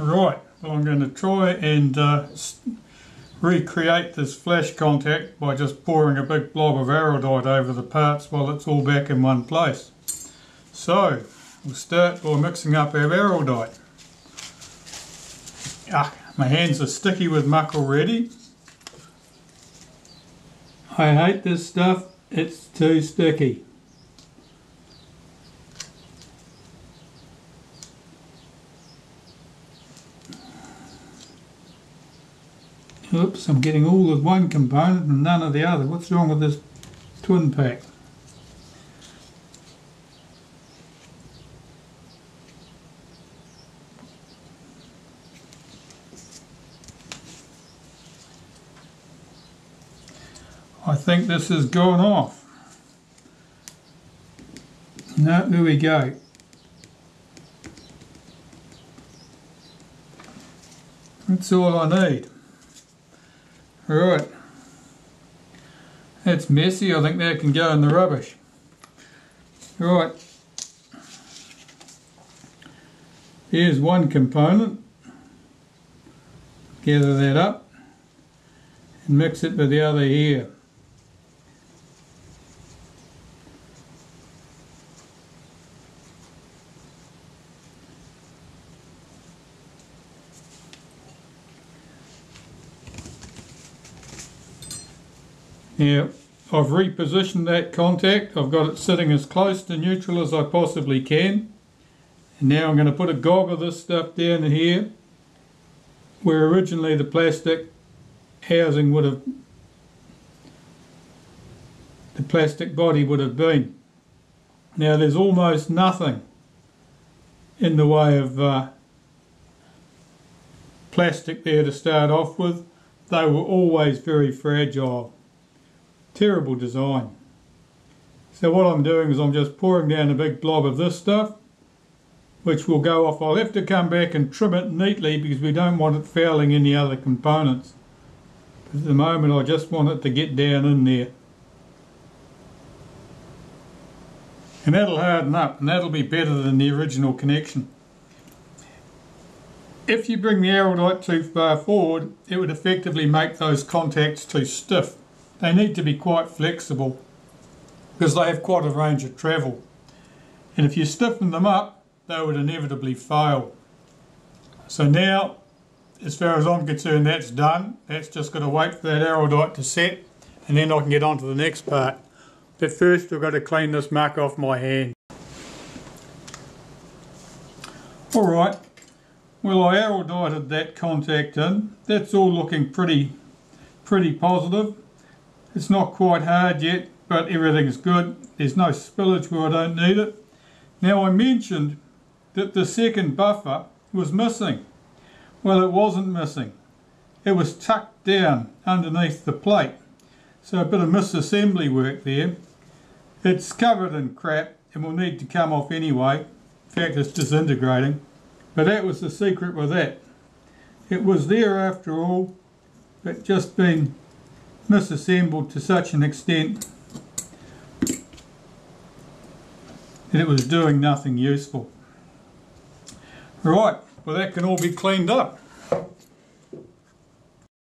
Right, well I'm going to try and recreate this flash contact by just pouring a big blob of araldite over the parts while it's all back in one place. So, we'll start by mixing up our araldite. My hands are sticky with muck already. I hate this stuff, it's too sticky. Oops, I'm getting all of one component and none of the other. What's wrong with this twin pack? I think this has gone off. No, there we go. That's all I need. Right, that's messy, I think that can go in the rubbish. Right, here's one component, gather that up and mix it with the other here. Now, I've repositioned that contact. I've got it sitting as close to neutral as I possibly can. And now I'm going to put a gob of this stuff down in here, where originally the plastic housing would have, the plastic body would have been. Now there's almost nothing in the way of plastic there to start off with. They were always very fragile. Terrible design. So what I'm doing is I'm just pouring down a big blob of this stuff, which will go off. I'll have to come back and trim it neatly because we don't want it fouling any other components. But at the moment I just want it to get down in there. And that'll harden up and that'll be better than the original connection. If you bring the araldite too far forward, it would effectively make those contacts too stiff. They need to be quite flexible because they have quite a range of travel. And if you stiffen them up, they would inevitably fail. So now, as far as I'm concerned, that's done. That's just got to wait for that araldite to set and then I can get on to the next part. But first I've got to clean this muck off my hand. Alright, well I araldited that contact in. That's all looking pretty positive. It's not quite hard yet, but everything's good. There's no spillage where I don't need it. Now I mentioned that the second buffer was missing. Well, it wasn't missing. It was tucked down underneath the plate. So a bit of misassembly work there. It's covered in crap and will need to come off anyway. In fact, it's disintegrating. But that was the secret with that. It was there after all, but just been misassembled to such an extent that it was doing nothing useful. Right, well that can all be cleaned up.